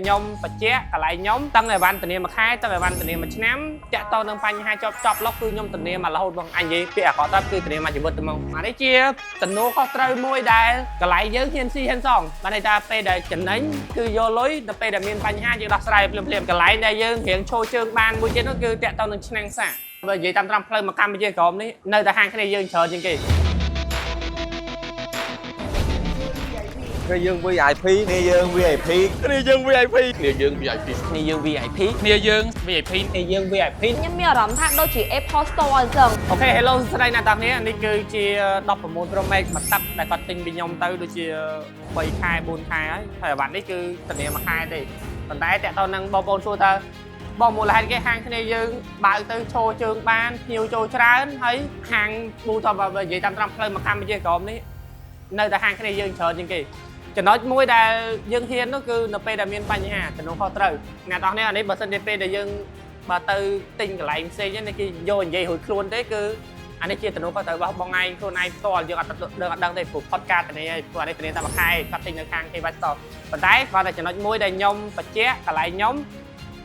nhom bạch chế cả lại nhóm tăng ngày văn tình niệm mà khai tăng ngày văn tình niệm mà chém chạ to nâng phanh hai chọc lóc cứ nhom tình niệm mà lâu bằng anh gì bịa có tập cứ tình niệm mà chỉ vượt tầm mong mà đấy chia tình nô có trời môi đài cả lại giới thiên si hen song mà này ta pe để chỉnh đánh cứ vô lối ta pe để miền phanh hai chữ đọc sai liềm cả lại đây dương hiện show chương ban môi trên nó cứ chạ to nâng năng xả bây giờ tam trăm play mà cam bây giờ có đấy nơi ta hàng cái này dương chờ chương kỳ Này dương VIP, này dương VIP, này dương VIP, này dương VIP, này dương VIP, này dương VIP, này dương VIP ខ្ញុំមានអារម្មណ៍ថាដូចជា Apple Store អញ្ចឹង Ok hello ស្រីណាតានេះនេះគឺជា16 Pro Max មួយតាប់ដែលគាត់ទិញពីខ្ញុំទៅដូចជា3ខែ4ខែហើយអាវ៉ាត់នេះគឺធានាមួយខែទេប៉ុន្តែតាក់ទងនឹងបងប្អូនសួរថាបងមូលហេតុគេហាងគ្នាយើងបើកទៅឈរជើងបានភ្ញៀវចូលច្រើនហើយហាងពូថាបើនិយាយតាមត្រង់ផ្លូវមកកម្ពុជាក្រមនេះនៅតែហាងគ្នាយើងច្រើនជាងគេចំណុចមួយដែលយើងហ៊ាននោះគឺនៅពេលដែលមានបញ្ហាចំនួនខុសត្រូវអ្នកនរនេះអានេះបើសិនជាពេលដែលយើងបើទៅទិញកន្លែងផ្សេងនេះគេយកនិយាយរួចខ្លួនទេគឺអានេះជាទំនួលខុសត្រូវរបស់បងឯងខ្លួនឯងផ្ទាល់យើងអត់ដឹងទេព្រោះផុតការធានាហើយព្រោះអានេះធានាតែមួយខែគាត់ទិញនៅខាង K-West Store ប៉ុន្តែគាត់តែចំណុចមួយដែលខ្ញុំបញ្ជាក់កន្លែងខ្ញុំ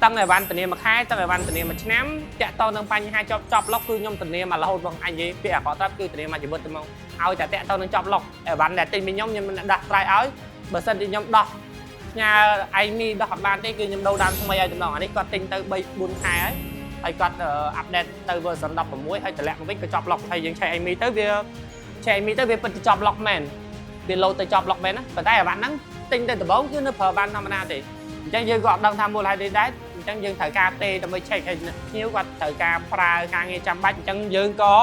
តាំងតែវ៉ាន់ធានាមួយខែតាំងតែវ៉ាន់ធានាមួយឆ្នាំតាក់ទងនឹងបញ្ហាចប់ឡុកគឺខ្ញុំធានាមករហូតបងអញនិយាយពាក្យអាក្រក់ត្រាប់គឺធានាមកជីវិតទៅមកឲ្យតែតាក់ទងនឹងចប់ឡុកវ៉ាន់ដែលទិញពីខ្ញុំដាស់ត្រៃឲ្យបើសិនជាខ្ញុំដោះញ៉ាឯងមីដោះអត់បានទេគឺខ្ញុំដូរដើមថ្មីឲ្យចំណងអានេះគាត់ទិញទៅ3 4ខែហើយគាត់អាប់ដេតទៅ version 16ហើយតម្លាក់មកវិញក៏ចប់ឡុកហើយយើងឆែកឯងមីទៅវាឆែកឯងមីទៅវាពិតទៅចប់ឡុកមែនវាលោតទៅចប់ឡុកមែនណាប៉ុន្តែអាវ៉ាន់ហ្នឹងទិញទៅដំបូងគឺនៅប្រើបានធម្មតាទេអញ្ចឹងយើងក៏អត់ដឹងថាមូលហេតុទេដែរអញ្ចឹងយើងត្រូវការទេដើម្បីឆែកឲ្យភ្ញៀវគាត់ត្រូវការប្រើការងារចាំបាច់អញ្ចឹងយើងក៏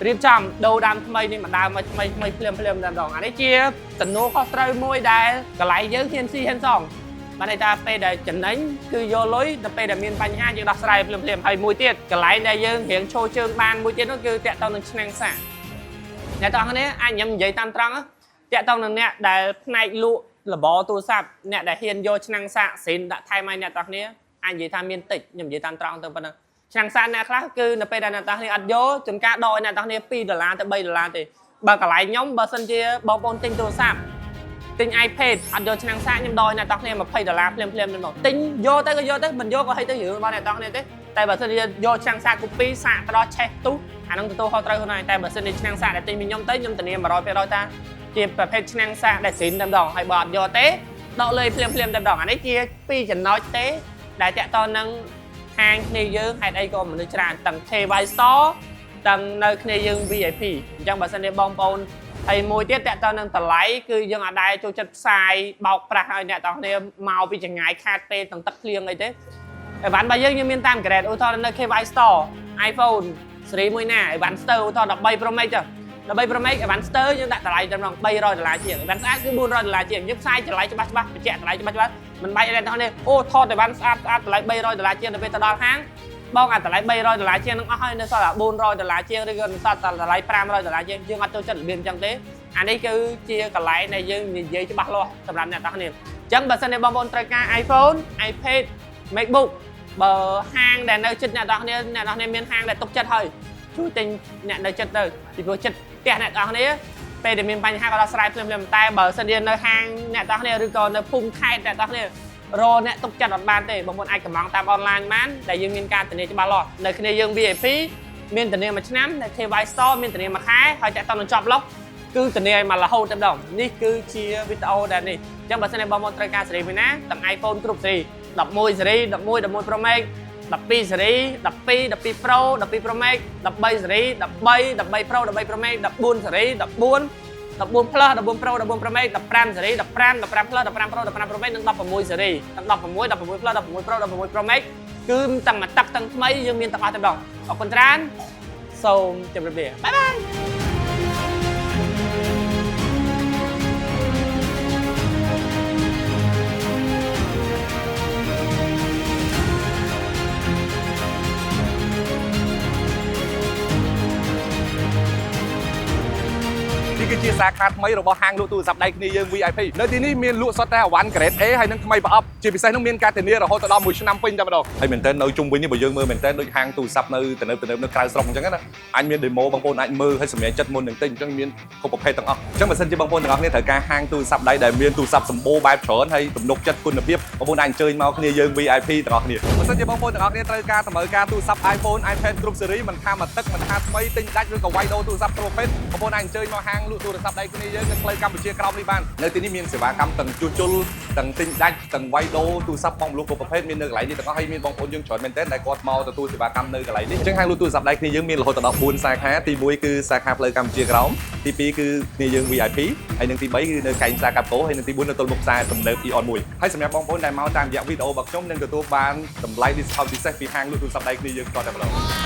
រៀបចំដូរដើមថ្មីនេះមកដើមមកថ្មីភ្លាមតែម្ដងអានេះជាទំនួលខុសត្រូវមួយដែលកន្លែងយើងហ៊ានស៊ីហ៊ានសងបានន័យថាពេលដែលចំណេញគឺយកលុយដល់ពេលដែលមានបញ្ហាយើងដោះស្រាយភ្លាមហើយមួយទៀតកន្លែងដែលយើងរៀងឈរជើងបានមួយទៀតនោះគឺតាក់ទងនឹងឆ្នាំងសាកអ្នកទាំងនេះអាចខ្ញុំនិយាយតាមត្រង់តាក់ទងនឹងអ្នកដែលផ្នែកលក់លបទូរស័ព្ទអ្នកដែលហ៊ានយកឆ្នាំងសាកសេនដាក់ថែមឲ្យអ្នកទាំងនេះអាចនិយាយថាមានតិចខ្ញុំនិយាយតាមត្រង់ទៅប៉ុណ្ណឹងឆ្នាំងសាកអ្នកខ្លះគឺនៅពេលដែលអ្នកទាំងនេះអត់យកចំការដកឲ្យអ្នកទាំងនេះ$2ទៅ$3ទេបើកន្លែងខ្ញុំបើសិនជាបងប្អូនទិញទូរស័ព្ទទិញ iPad អត់យកឆ្នាំងសាកខ្ញុំដកឲ្យអ្នកទាំងនេះ$20ភ្លាមទៅមកទិញយកទៅក៏យកទៅមិនយកក៏ឲ្យទៅរឿងរបស់អ្នកទាំងនេះទេតែបើសិនជាយកឆ្នាំងសាកគូពីសាកទៅដល់ឆេះទុះអានឹងទទួលខុសត្រូវខ្លួនឯងតែបើសិនជាឆ្នាំងសាកដែលទិញពីខ្ញុំទៅខ្ញុំធានា 100% ថាជាប្រភេទឆ្នាំងសាកដែលស៊ីនតែម្ដងហើយបើអត់យកទេដកលើភ្លាមតែម្ដងអានេះជា2ចំណុចទេដែលតាក់ទងនឹងហាងគ្នាយើងហេតុអីក៏មនុស្សច្រើនទាំង K-West Store ទាំងនៅគ្នាយើង VIP អញ្ចឹងបើសិនជាបងប្អូនហើយមួយទៀតតាក់ទងនឹងតម្លៃគឺយើងអាចដែរចូលចិត្តផ្សាយបោកប្រាស់ឲ្យអ្នកទាំងគ្នាមកពីចម្ងាយខាតពេលទាំងទឹកភ្លៀងអីទេអីវ៉ាន់របស់យើងមានតាម grade ឧទាហរណ៍នៅ K-West Store iPhone ស៊េរីមួយណាអីវ៉ាន់ Stir ឧទាហរណ៍13 Pro Max ចុះ13 Pro Max អីវ៉ាន់ Stir យើងដាក់តម្លៃតែម្ដង$300ជាងអីវ៉ាន់ស្អាតគឺ$400ជាងយើងផ្សាយតម្លៃច្បាស់បញ្ជាក់តម្លៃច្បាស់មិនបាច់អ្នកទាំងនេះអូថតអីវ៉ាន់ស្អាតតម្លៃ$300ជាងទៅពេលទៅដល់ហាងបងអាតម្លៃ$300ជាងនឹងអស់ហើយនៅសល់តែ$400ជាងឬក៏នៅសល់តែតម្លៃ$500ជាងយើងអត់ចូលចិត្តរបៀបអញ្ចឹងទេអានេះគឺជាកន្លែងដែលយើងនិយាយច្បាស់លាស់សម្រាប់អ្នកទាំងនេះអញ្ចឹងបើសិនជាបងប្អូនត្រូវការ iPhone iPad MacBook បើហាងដែលនៅជិតអ្នកទាំងនេះមានហាងដែលទុកចិត្តហើយជួយទិញអ្នកនៅចិត្តទៅពីព្រោះចិត្តផ្ទះអ្នកទាំងនេះពេលដែលមានបញ្ហាក៏ដោះស្រាយភ្លាមតែបើសិនជានៅហាងអ្នកទាំងនេះឬក៏នៅភូមិខេត្តអ្នកទាំងនេះរអ្នកទុកចិត្តអត់បានទេបងប្អូនអាចកម្មង់តាមអនឡាញបានដែលយើងមានការធានាច្បាស់លាស់នៅគ្នាយើង VIP មានធានាមួយឆ្នាំនៅ K-West Store មានធានាមួយខែហើយតាក់ទងនឹងចប់ឡុកគឺធានាឲ្យមករហូតតែម្ដងនេះគឺជាវីដេអូដែលនេះអញ្ចឹងបើសិនជាបងប្អូនត្រូវការស៊េរីមួយណាទាំង iPhone គ្រប់ស៊េរី11ស៊េរី11 Pro Max 12ស៊េរី12 Pro 12 Pro Max 13ស៊េរី13 Pro 13 Pro Max 14ស៊េរី14 Plus 14 Pro 14 Pro Max 15ស៊េរី15 Plus 15 Pro 15 Pro Max និង16ស៊េរីទាំង16 Plus 16 Pro 16 Pro Max គឺទាំងមកទឹកទាំងថ្មីយើងមានទាំងអស់តែម្ដងអរគុណច្រើនសូមជម្រាបលាបាយបាយ Pikachu ជាសាខាថ្មីរបស់ហាងលក់ទូរស័ព្ទដៃគ្នាយើង VIP នៅទីនេះមានលក់សុទ្ធតែអវ៉ាន់ Grade A ហើយនឹងថ្មីប្រអប់ជាពិសេសនឹងមានការធានារហូតដល់1ឆ្នាំពេញតែម្ដងហើយមែនតើនៅជុំវិញនេះបើយើងមើលមែនតើដូចហាងទូរស័ព្ទនៅទំនើបនៅក្រៅស្រុកអញ្ចឹងណាអញមាន demo បងប្អូនអាចមើលហើយសម្រេចចិត្តមុននឹងទិញអញ្ចឹងមានគ្រប់ប្រភេទទាំងអស់អញ្ចឹងបើសិនជាបងប្អូនទាំងអស់គ្នាត្រូវការហាងទូរស័ព្ទដៃដែលមានទូរស័ព្ទសម្បូរបែបច្រើនហើយទំនុកចិត្តគុណភាពបងប្អូនអាចអញ្ជើញមកគ្នាយើង VIP ទាំងអស់គ្នាបើសិនជាបងប្អូនទាំងអស់គ្នាត្រូវការតម្រូវការទូរស័ព្ទ iPhone iPad គ្រប់ស៊េរីមិនថាមកទឹកមិនថាថ្មីទិញដាច់ឬក៏វាយដូរទូរស័ព្ទគ្រប់ប្រភេទបងប្អូនអាចអញ្ជើញមកហាងលក់ទូរស័ព្ទដៃគ្នាយើងនៅផ្លូវកម្ពុជាក្រោមនេះបាននៅទីនេះមានសេវាកម្មទាំងជួសជុលទាំងទិញដាច់ទាំងវាយដូរទូរស័ព្ទបងប្អូនគ្រប់ប្រភេទមាននៅកន្លែងនេះទាំងអស់ហើយមានបងប្អូនយើងច្រើនមែនទែនដែលគាត់មកទទួលសេវាកម្មនៅកន្លែងនេះអញ្ចឹងហាងលក់ទូរស័ព្ទដៃគ្នាយើងមានរហូតដល់4សាខាទី1គឺសាខាផ្លូវកម្ពុជាក្រោមទី2គឺគ្នាយើង VIP ហើយនឹងទី3គឺនៅកែងផ្សារកាប់កោហើយនឹងទី4នៅទល់មុខផ្សារទំនើប Eon 1ហើយសម្រាប់បងប្អូនដែលមកតាមរយៈវីដេអូរបស់ខ្ញុំនឹងទទួលបានតម្លៃ discount ពិសេសពីហាងលក់ទូរស័ព្ទដៃគ្នាយើងតតែម្ដង